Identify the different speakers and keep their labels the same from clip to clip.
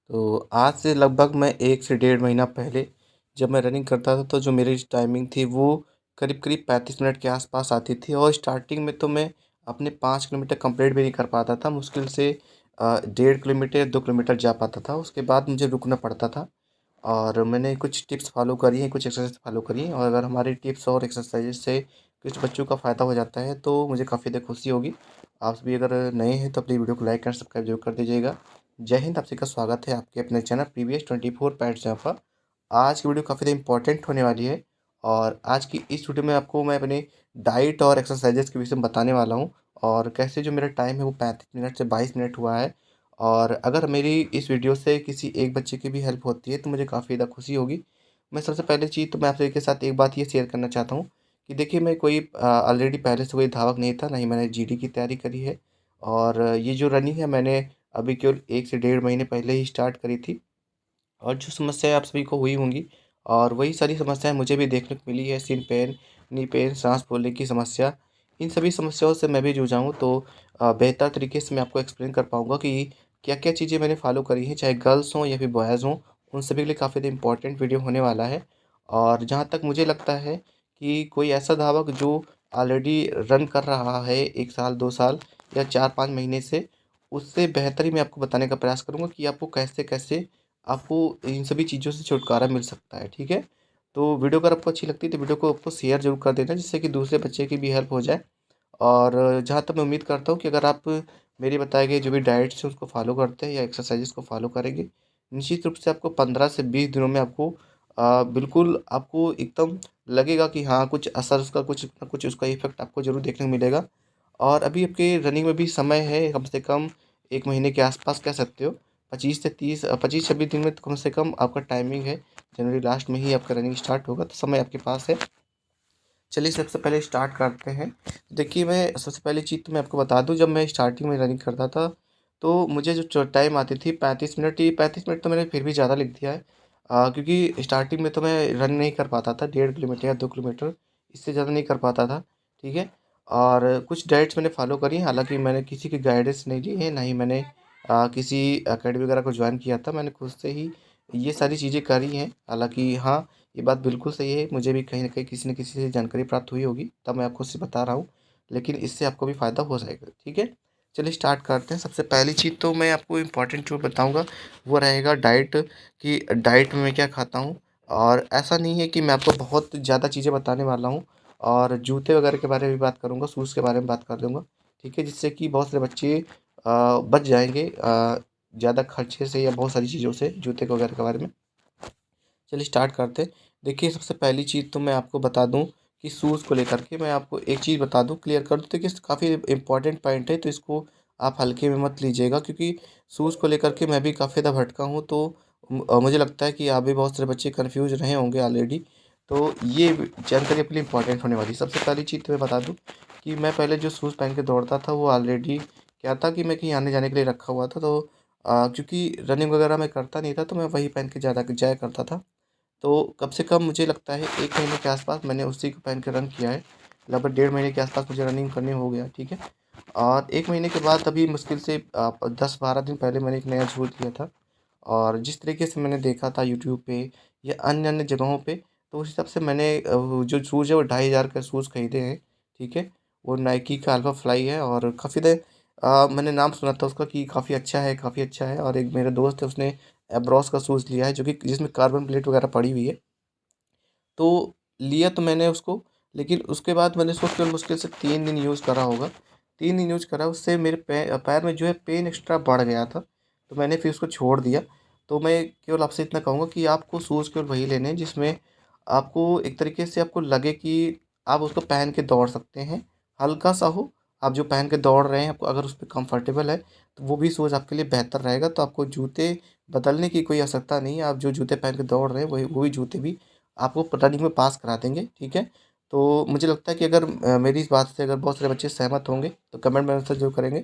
Speaker 1: तो आज से लगभग मैं 1 से डेढ़ महीना पहले जब मैं रनिंग करता था, तो जो मेरी टाइमिंग थी वो करीब-करीब 35 मिनट के आस-पास आती थी और स्टार्टिंग में तो मैं अपने 5 किलोमीटर कंप्लीट भी नहीं कर पाता था। मुश्किल से डेढ़ किलोमीटर 2 किलोमीटर जा पाता था। उसके बाद मुझे रुकना पड़ता था और मैंने कुछ टिप्स फ़ॉलो करी हैं, कुछ एक्सरसाइज़ फ़ॉलो करी हैं और अगर हमारी टिप्स और एक्सरसाइज़ से कुछ बच्चों का फ़ायदा हो जाता है, तो मुझे काफ़ी ज़्यादा खुशी होगी। आप भी अगर नए हैं तो अपनी वीडियो को लाइक एंड सब्सक्राइब ज़रूर कर दीजिएगा। जय हिंद, आप सभी का स्वागत है आपके अपने चैनल प्रीवियस 24 पैट्स जहाँ पर। आज की वीडियो काफ़ी ज़्यादा इम्पोर्टेंट होने वाली है और आज की इस वीडियो में आपको मैं अपने डाइट और एक्सरसाइजेज़ के विषय में बताने वाला हूँ और कैसे जो मेरा टाइम है वो 35 मिनट से 22 मिनट हुआ है। और अगर मेरी इस वीडियो से किसी एक बच्चे की भी हेल्प होती है तो मुझे काफ़ी ज़्यादा खुशी होगी। मैं सबसे पहली चीज़ तो मैं आप सभी के साथ एक बात ये शेयर करना चाहता हूँ कि देखिए, मैं कोई ऑलरेडी पहले से कोई धावक नहीं था, ना ही मैंने जीडी की तैयारी करी है और ये जो रनिंग है मैंने अभी केवल 1 से डेढ़ महीने पहले ही स्टार्ट करी थी। और जो समस्याएँ आप सभी को हुई होंगी और वही सारी समस्याएँ मुझे भी देखने को मिली है, सिर पेन, नी पेन, साँस फूलने की समस्या, इन सभी समस्याओं से मैं भी जूझा हूँ। तो बेहतर तरीके से मैं आपको एक्सप्लेन कर पाऊँगा कि क्या-क्या चीज़ें मैंने फ़ॉलो करी हैं, चाहे गर्ल्स हों या फिर बॉयज़ हों, उन सभी के लिए काफ़ी ज़्यादा इम्पोर्टेंट वीडियो होने वाला है। और जहाँ तक मुझे लगता है कि कोई ऐसा धावक जो ऑलरेडी रन कर रहा है 1 साल, 2 साल या 4-5 महीने से, उससे बेहतर ही मैं आपको बताने का प्रयास करूँगा कि आपको कैसे-कैसे आपको इन सभी चीज़ों से छुटकारा मिल सकता है, ठीक है? तो वीडियो अगर आपको अच्छी लगती है तो वीडियो को आपको शेयर ज़रूर कर देना जिससे कि दूसरे बच्चे की भी हेल्प हो जाए। और जहाँ तक मैं उम्मीद करता हूँ कि अगर आप मेरे बताए गए जो भी डाइट्स हैं उसको फ़ॉलो करते हैं या एक्सरसाइज़ेज़ को फ़ॉलो करेंगे, निश्चित रूप से आपको 15 से 20 दिनों में आपको बिल्कुल आपको एकदम लगेगा कि हाँ, कुछ असर उसका कुछ न कुछ उसका इफ़ेक्ट आपको ज़रूर देखने को मिलेगा। और अभी आपके रनिंग में भी समय है, कम से कम 1 महीने के आस-पास कह सकते हो। 25-26 दिन में तो कम से कम आपका टाइमिंग है। जनवरी लास्ट में ही आपका रनिंग स्टार्ट होगा, तो समय आपके पास है। चलिए सबसे पहले स्टार्ट करते हैं। देखिए, मैं सबसे पहली चीज़ तो मैं आपको बता दूँ, जब मैं स्टार्टिंग में रनिंग करता था, तो मुझे जो टाइम आती थी 35 मिनट, ये 35 मिनट तो मैंने फिर भी ज़्यादा लिख दिया है। क्योंकि स्टार्टिंग में तो मैं रन नहीं कर पाता था, डेढ़ किलोमीटर या 2 किलोमीटर, इससे ज़्यादा नहीं कर पाता था, ठीक है? और कुछ डाइट्स मैंने फ़ॉलो करी हैं, हालाँकि मैंने किसी की गाइडेंस नहीं ली है, ना ही मैंने किसी अकेडमी वगैरह को जॉइन किया था। मैंने खुद से ही ये सारी चीज़ें करी हैं। हालाँकि हाँ, ये बात बिल्कुल सही है, मुझे भी कहीं न कहीं किसी न किसी से जानकारी प्राप्त हुई होगी, तब मैं आपको उससे बता रहा हूँ, लेकिन इससे आपको भी फ़ायदा हो जाएगा, ठीक है? चलिए स्टार्ट करते हैं। सबसे पहली चीज़ तो मैं आपको इम्पोर्टेंट जो बताऊँगा, वो रहेगा डाइट, कि डाइट में मैं क्या खाता हूँ। और ऐसा नहीं है कि मैं आपको बहुत ज़्यादा चीज़ें बताने वाला हूँ और जूते वगैरह के बारे में भी बात करूँगा, शूज़ के बारे में बात कर दूँगा, ठीक है? जिससे कि बहुत सारे बच्चे बच जाएँगे ज़्यादा खर्चे से या बहुत सारी चीज़ों से, जूते के वगैरह के बारे में। चलिए स्टार्ट करते हैं। देखिए, सबसे पहली चीज़ तो मैं आपको बता दूँ कि शूज़ को लेकर के मैं आपको एक चीज़ बता दूँ, क्लियर कर दूँ। देखिए, काफ़ी इम्पोर्टेंट पॉइंट है, तो इसको आप हल्के में मत लीजिएगा, क्योंकि शूज़ को लेकर के मैं भी काफ़ी ज़्यादा भटका हूँ। तो मुझे लगता है कि आप भी बहुत सारे बच्चे कन्फ्यूज़ रहे होंगे ऑलरेडी। तो ये जानकारी आपके लिए इम्पोर्टेंट होने वाली है। सबसे पहली चीज़ तो मैं बता दूँ कि मैं पहले जो शूज़ पहन के दौड़ता था, वो ऑलरेडी क्या था कि मैं कहीं आने-जाने के लिए रखा हुआ था। तो क्योंकि रनिंग वगैरह मैं करता नहीं था, तो मैं वही पहन के ज़्यादा जाया करता था। तो कम से कम मुझे लगता है 1 महीने के आस-पास मैंने उसी को पहन के रन किया है। लगभग डेढ़ महीने के आस-पास मुझे रनिंग करने हो गया, ठीक है? और 1 महीने के बाद अभी मुश्किल से 10-12 दिन पहले मैंने एक नया शूज़ लिया था और जिस तरीके से मैंने देखा था यूट्यूब पे या अन्य-अन्य जगहों पे, तो उस हिसाब से मैंने वो जो शूज़ है वो 2500 का शूज़ खरीदे हैं, ठीक है? वो नाइकी का अल्फ़ा फ्लाई है और काफ़ी मैंने नाम सुना था उसका कि काफ़ी अच्छा है, काफ़ी अच्छा है। और एक मेरा दोस्त है, उसने एब्रॉस का शूज़ लिया है, जो कि जिसमें कार्बन प्लेट वगैरह पड़ी हुई है। तो लिया तो मैंने उसको, लेकिन उसके बाद मैंने उसको केवल मुश्किल से 3 दिन यूज़ करा होगा। 3 दिन यूज़ करा, उससे मेरे पैर में जो है पेन एक्स्ट्रा बढ़ गया था, तो मैंने फिर उसको छोड़ दिया। तो मैं केवल आपसे इतना कहूँगा कि आपको शूज़ केवल वही लेने हैं जिसमें आपको एक तरीके से आपको लगे कि आप उसको पहन के दौड़ सकते हैं। हल्का-सा हो, आप जो पहन के दौड़ रहे हैं, आपको अगर उसपे कंफर्टेबल है, तो वो भी शूज़ आपके लिए बेहतर रहेगा। तो आपको जूते बदलने की कोई आवश्यकता नहीं है। आप जो जूते पहन के दौड़ रहे हैं, वही जूते भी आपको रनिंग में पास करा देंगे, ठीक है? तो मुझे लगता है कि अगर मेरी इस बात से अगर बहुत सारे बच्चे सहमत होंगे, तो कमेंट में आंसर ज़रूर करेंगे।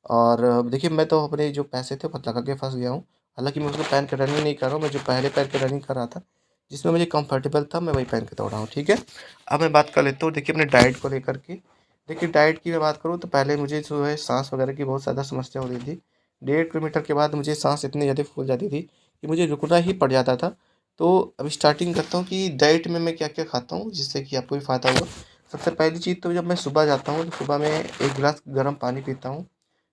Speaker 1: और देखिए, मैं तो अपने जो पैसे थे वो लगा के फँस गया हूँ। हालाँकि मैं उसको पहन के रनिंग नहीं कर रहा हूँ, मैं जो पहले पहन के रनिंग कर रहा था, जिसमें मुझे कंफर्टेबल था, मैं वही पहन के दौड़ रहा हूँ, ठीक है? अब मैं बात कर लेता हूँ देखिए अपने डाइट को लेकर के। देखिए, डाइट की मैं बात करूँ तो पहले मुझे जो है साँस वगैरह की बहुत ज़्यादा समस्या हो रही थी। 1.5 किलोमीटर के बाद मुझे साँस इतनी ज़्यादा फूल जाती थी कि मुझे रुकना ही पड़ जाता था। तो अभी स्टार्टिंग करता हूँ कि डाइट में मैं क्या-क्या खाता हूँ जिससे कि आपको भी फ़ायदा होगा। सबसे पहली चीज़ तो जब मैं सुबह जाता हूँ तो सुबह में 1 गिलास गर्म पानी पीता हूँ,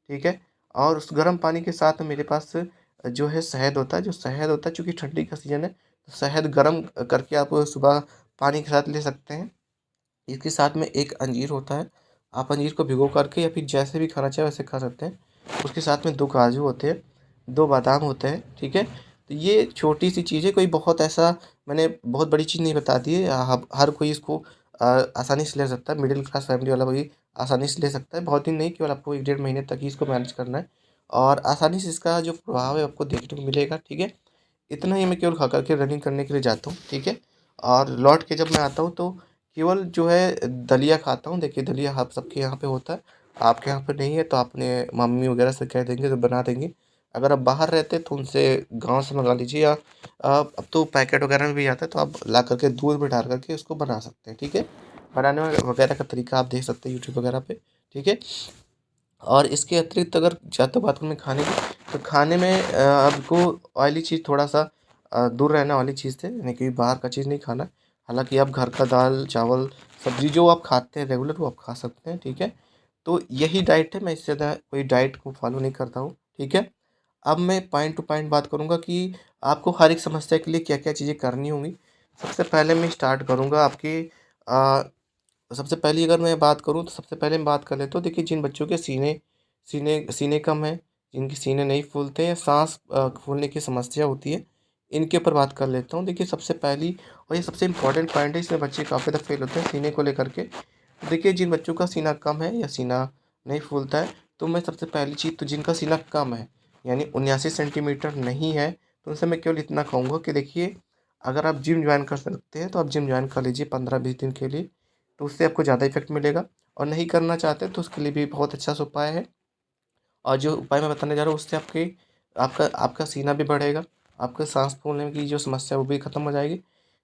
Speaker 1: ठीक है? और उस गर्म पानी के साथ मेरे पास जो है शहद होता है, जो शहद होता है चूँकि ठंडी का सीज़न है, तो शहद गरम करके आप सुबह पानी के साथ ले सकते हैं। इसके साथ में एक अंजीर होता है, आप अंजीर को भिगो करके या फिर जैसे भी खाना चाहें वैसे खा सकते हैं। उसके साथ में 2 काजू होते हैं, 2 बादाम होते हैं, ठीक है? तो ये छोटी-सी चीज़ है, कोई बहुत ऐसा मैंने बहुत बड़ी चीज़ नहीं बता दी है। हब हर कोई इसको आसानी से ले सकता है, मिडल क्लास फैमिली वाला भी आसानी से ले सकता है। बहुत दिन नहीं, केवल आपको 1 डेढ़ महीने तक ही इसको मैनेज करना है और आसानी से इसका जो प्रभाव है आपको देखने को मिलेगा, ठीक है? इतना ही मैं केवल खा कर के रनिंग करने के लिए जाता हूँ, ठीक है? और लौट के जब मैं आता हूँ तो केवल जो है दलिया खाता हूँ। देखिए दलिया आप सबके यहाँ पे होता है, आपके यहाँ पे नहीं है तो आपने मम्मी वगैरह से कह देंगे तो बना देंगे। अगर आप बाहर रहते हैं तो उनसे गाँव से मँगा लीजिए या अब तो पैकेट वगैरह में भी आता है तो आप ला कर के दूध में डाल कर के उसको बना सकते हैं, ठीक है? बनाने वगैरह का तरीका आप देख सकते हैं यूट्यूब वगैरह पे, ठीक है? और इसके अतिरिक्त अगर ज़्यादा बात करूँ मैं खाने की, तो खाने में आपको ऑयली चीज़ थोड़ा-सा दूर रहना ऑयली चीज़ से, यानी कि बाहर का चीज़ नहीं खाना। हालाँकि आप घर का दाल, चावल, सब्ज़ी जो आप खाते हैं रेगुलर वो आप खा सकते हैं, ठीक है? तो यही डाइट है, मैं इससे ज़्यादा कोई डाइट को फ़ॉलो नहीं करता हूँ, ठीक है? अब मैं पॉइंट टू पॉइंट बात करूँगा कि आपको हर एक समस्या के लिए क्या-क्या चीज़ें करनी होंगी। सबसे पहले मैं स्टार्ट करूँगा आपकी अ सबसे पहली अगर मैं बात करूँ तो सबसे पहले मैं बात कर लेता हूँ, देखिए जिन बच्चों के सीने सीने सीने कम हैं, जिनके सीने नहीं फूलते या साँस फूलने की समस्या होती है, इनके ऊपर बात कर लेता हूँ। देखिए सबसे पहली और ये सबसे इम्पोर्टेंट पॉइंट है, इसमें बच्चे काफ़ी ज़्यादा फ़ेल होते हैं सीने को लेकर के। तो देखिए जिन बच्चों का सीना कम है या सीना नहीं फूलता है, तो मैं सबसे पहली चीज़ तो जिनका सीना कम है, यानी 79 सेंटीमीटर नहीं है, तो उनसे मैं केवल इतना कहूँगा कि देखिए अगर आप जिम जॉइन कर सकते हैं, तो आप जिम जॉइन कर लीजिए 15-20 दिन के लिए। तो उससे आपको ज़्यादा इफ़ेक्ट मिलेगा और नहीं करना चाहते तो उसके लिए भी बहुत अच्छा-सा उपाय है। और जो उपाय मैं बताने जा रहा हूँ उससे आपका आपका सीना भी बढ़ेगा, आपका साँस फूलने की जो समस्या है वो भी ख़त्म हो जाएगी।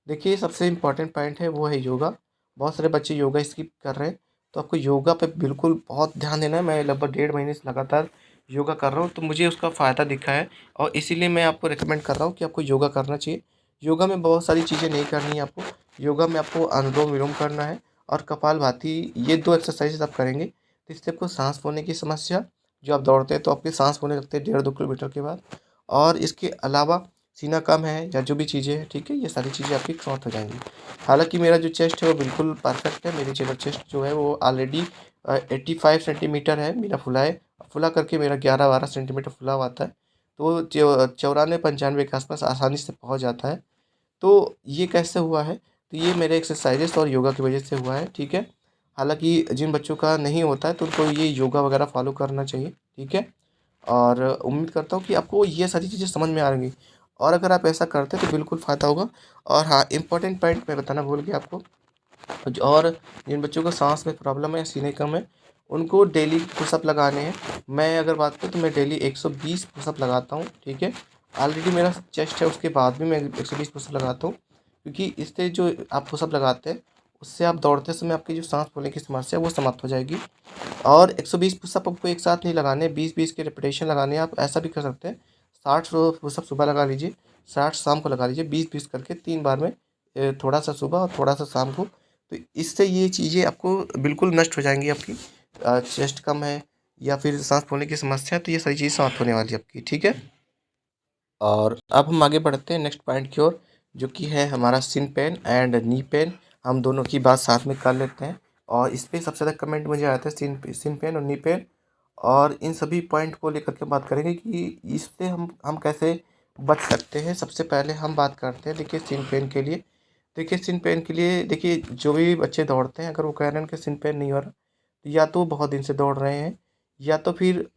Speaker 1: देखिए सबसे इम्पोर्टेंट पॉइंट है वो है योगा। बहुत सारे बच्चे योगा स्किप कर रहे हैं, तो आपको योगा पे बिल्कुल बहुत ध्यान देना है। मैं लगभग 1.5 महीने से लगातार योगा कर रहा हूँ, तो मुझे उसका फ़ायदा दिखा है और इसीलिए मैं आपको रिकमेंड कर रहा हूँ कि आपको योगा करना चाहिए। योगा में बहुत सारी चीज़ें नहीं करनी है आपको। योगा में आपको अनुलोम-विलोम करना है और कपालभाति, ये 2 एक्सरसाइज़ आप करेंगे, तो इससे आपको साँस फूलने की समस्या, जो आप दौड़ते हैं तो आपकी साँस फूलने लगती है 1.5-2 किलोमीटर के बाद, और इसके अलावा सीना कम है या जो भी चीज़ें हैं, ठीक है? ये सारी चीज़ें आपकी सॉर्ट हो जाएँगी। हालाँकि मेरा जो चेस्ट है वो बिल्कुल परफेक्ट है, मेरी जो चेस्ट जो है वो ऑलरेडी 85 सेंटीमीटर है मेरा फुला है। फुला करके मेरा 11-12 सेंटीमीटर फुला हुआ आता है। तो 94-95 के आस-पास आसानी से पहुँच जाता है। तो ये कैसे हुआ है? तो ये मेरे एक्सरसाइज़ेज़ और योगा की वज़ह से हुआ है, ठीक है? हालाँकि जिन बच्चों का नहीं होता है तो उनको ये योगा वग़ैरह फ़ॉलो करना चाहिए, ठीक है? और उम्मीद करता हूँ कि आपको ये सारी चीज़ें समझ में आ रही और अगर आप ऐसा करते हैं तो बिल्कुल फ़ायदा होगा। और हाँ, इम्पोर्टेंट पॉइंट मैं बताना भूल गया आपको। और जिन बच्चों को साँस में प्रॉब्लम है, सीने कम है, उनको डेली पुशअप लगाने हैं। मैं अगर बात करूँ तो मैं डेली 120 पुशअप लगाता हूँ, ठीक है? ऑलरेडी मेरा चेस्ट है उसके बाद भी मैं 120 पुशअप लगाता हूँ, क्योंकि इससे जो आप पुशअप लगाते हैं, उससे आप दौड़ते समय आपकी जो साँस फूलने की समस्या है वो समाप्त हो जाएगी। और 120 पुशअप आपको एक साथ नहीं लगाने, 20-20 के रेपिटेशन लगाने हैं। आप ऐसा भी कर सकते हैं, 60 पुशअप सुबह लगा लीजिए, 60 शाम को लगा लीजिए, 20-20 करके 3 बार में, थोड़ा-सा सुबह और थोड़ा-सा शाम को। तो इससे ये चीज़ें आपको बिल्कुल नष्ट हो जाएँगी आपकी। चेस्ट कम है या फिर साँस फूलने की समस्या है, तो ये सारी चीज़ें समाप्त होने वाली है आपकी, ठीक है? और अब हम आगे बढ़ते हैं नेक्स्ट पॉइंट की ओर, जो कि है हमारा shin pain and knee pain. हम दोनों की बात साथ में कर लेते हैं और इस पे सबसे ज़्यादा कमेंट मुझे आया था शिन पेन और नी पेन, और इन सभी पॉइंट को लेकर के बात करेंगे कि इससे हम कैसे बच सकते हैं। सबसे पहले हम बात करते हैं, देखिए शिन पेन के लिए। देखिए शिन पेन के लिए देखिए जो भी बच्चे दौड़ते हैं, अगर वो कह रहे हैं कि शिन पेन नहीं हो रहा, तो या तो वो बहुत दिन से दौड़ रहे हैं या तो फिर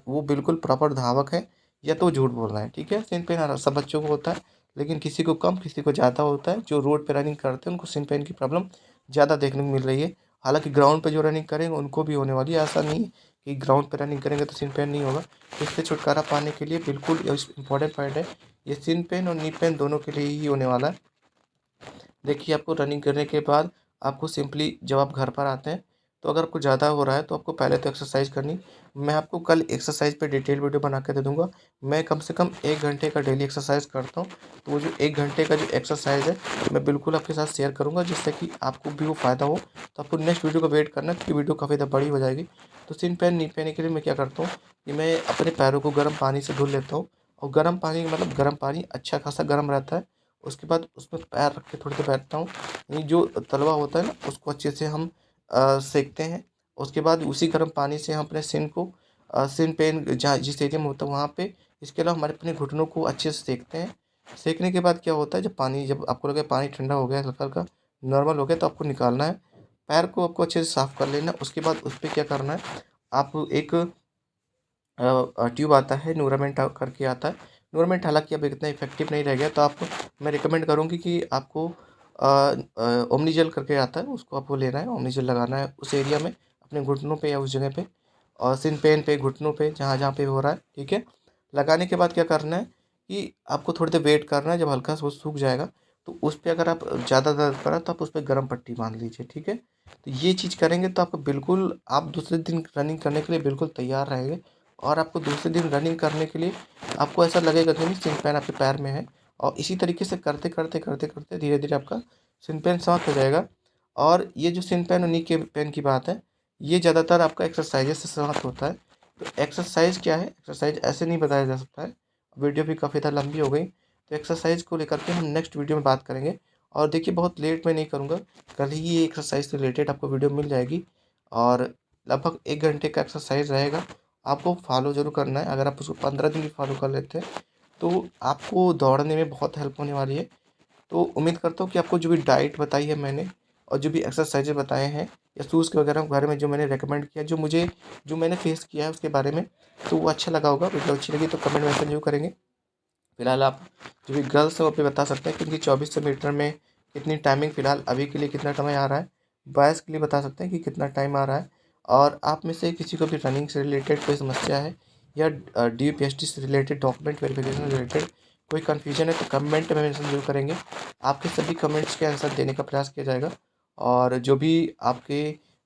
Speaker 1: वो बिल्कुल प्रॉपर धावक है या तो झूठ बोल रहा है, ठीक है? सिन पेन हर सब बच्चों को होता है, लेकिन किसी को कम, किसी को ज़्यादा होता है। जो रोड पे रनिंग करते हैं, उनको सिन पेन की प्रॉब्लम ज़्यादा देखने को मिल रही है। हालाँकि ग्राउंड पे जो रनिंग करेंगे, उनको भी होने वाली है। ऐसा नहीं है कि ग्राउंड पे रनिंग करेंगे तो सिन पेन नहीं होगा। इससे छुटकारा पाने के लिए बिल्कुल इम्पोर्टेंट पॉइंट है, ये सिन पेन और नी पेन दोनों के लिए ही होने वाला है। देखिए, आपको रनिंग करने के बाद आपको सिंपली जब आप घर पर आते हैं, तो अगर आपको ज़्यादा हो रहा है तो आपको पहले तो एक्सरसाइज करनी, मैं आपको कल एक्सरसाइज पे डिटेल वीडियो बना के दे दूँगा। मैं कम से कम 1 घंटे का डेली एक्सरसाइज करता हूँ, तो वो जो 1 घंटे का जो एक्सरसाइज है, मैं बिल्कुल आपके साथ शेयर करूँगा जिससे कि आपको भी वो फ़ायदा हो। तो आपको नेक्स्ट वीडियो का वेट करना, क्योंकि वीडियो काफ़ी ज़्यादा बड़ी हो जाएगी। तो सिन पैन, नी पैन के लिए मैं क्या करता हूँ कि मैं अपने पैरों को गर्म पानी से धुल लेता हूँ, और गर्म पानी मतलब गर्म पानी अच्छा खासा गर्म रहता है। उसके बाद उसमें पैर रख के थोड़ी देर बैठता हूँ। ये जो तलवा होता है ना, उसको अच्छे से हम सेकते हैं। उसके बाद उसी गर्म पानी से हम अपने सिन को सिन पेन जहाँ जिस एरिया में होता है वहाँ पे, इसके अलावा हमारे अपने घुटनों को अच्छे से सेकते हैं। सेकने के बाद क्या होता है, जब आपको लगे पानी ठंडा हो गया है, हल्का-हल्का नॉर्मल हो गया, तो आपको निकालना है। पैर को आपको अच्छे से साफ कर लेना है। उसके बाद उस पे क्या करना है, आप एक ट्यूब आता है, न्यूरामेंट करके आता है। न्यूरामेंट हालाँकि अब इतना इफ़ेक्टिव नहीं रह गया, तो आप मैं रिकमेंड करूँगी कि आपको ओमनीजेल करके आता है, उसको आपको लेना है, ओमनीजेल लगाना है उस एरिया में, अपने घुटनों पे या उस जगह पे, और सिन पेन पे, घुटनों पे, जहाँ-जहाँ पे हो रहा है, ठीक है? लगाने के बाद क्या करना है कि आपको थोड़ी देर वेट करना है, जब हल्का सा वो सूख जाएगा, तो उस पे अगर आप ज़्यादा दर्द कर रहा है, तो आप उस पे गरम पट्टी बाँध लीजिए, ठीक है? तो ये चीज़ करेंगे तो आपको बिल्कुल, आप दूसरे दिन रनिंग करने के लिए बिल्कुल तैयार रहेंगे, और आपको दूसरे दिन रनिंग करने के लिए आपको ऐसा लगेगा कि नहीं, सिन पैन आपके पैर में है। और इसी तरीके से करते धीरे-धीरे आपका सिन पैन समाप्त हो जाएगा। और ये जो सिन पैन और नी के पैन की बात है, ये ज़्यादातर आपका एक्सरसाइज़ से समाप्त होता है। तो एक्सरसाइज़ क्या है, एक्सरसाइज़ ऐसे नहीं बताया जा सकता है। वीडियो भी काफ़ी ज़्यादा लंबी हो गई, तो एक्सरसाइज़ को लेकर के हम नेक्स्ट वीडियो में बात करेंगे। और देखिए, बहुत लेट में नहीं करूँगा, कल ही ये एक्सरसाइज़ से रिलेटेड आपको वीडियो मिल जाएगी, और लगभग 1 घंटे का एक्सरसाइज़ रहेगा। आपको फॉलो ज़रूर करना है। अगर आप उसको 15 दिन भी फॉलो कर लेते हैं, तो आपको दौड़ने में बहुत हेल्प होने वाली है। तो उम्मीद करता हूँ कि आपको जो भी डाइट बताई है मैंने, और जो भी एक्सरसाइज़ें बताए हैं, या शूज़ के वगैरह के बारे में जो मैंने रिकमेंड किया, जो मैंने फेस किया है उसके बारे में, तो वो अच्छा लगा होगा। वीडियो अच्छी लगी तो कमेंट मेंशन ज़रूर करेंगे। फिलहाल आप जो भी गर्ल्स हैं वो भी बता सकते हैं कि उनकी 2400 मीटर में कितनी टाइमिंग, फ़िलहाल अभी के लिए कितना समय आ रहा है। बॉयज़ के लिए बता सकते हैं कि कितना टाइम आ रहा है। और आप में से किसी को भी रनिंग से रिलेटेड कोई समस्या है, या DPST से रिलेटेड, डॉक्यूमेंट वेरिफिकेशन से रिलेटेड कोई कन्फ्यूजन है, तो कमेंट में मेंशन ज़रूर करेंगे। आपके सभी कमेंट्स के आंसर देने का प्रयास किया जाएगा, और जो भी आपके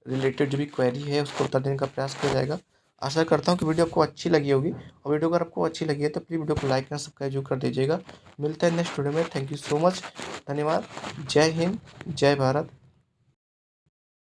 Speaker 1: रिलेटेड जो भी क्वेरी है उसको उत्तर देने का प्रयास किया जाएगा। आशा करता हूँ कि वीडियो आपको अच्छी लगी होगी, और वीडियो अगर आपको अच्छी लगी है तो प्लीज़ वीडियो को लाइक एंड सब्सक्राइब जरूर कर दीजिएगा। मिलते हैं नेक्स्ट वीडियो में। Thank you so much. धन्यवाद। जय हिंद, जय भारत।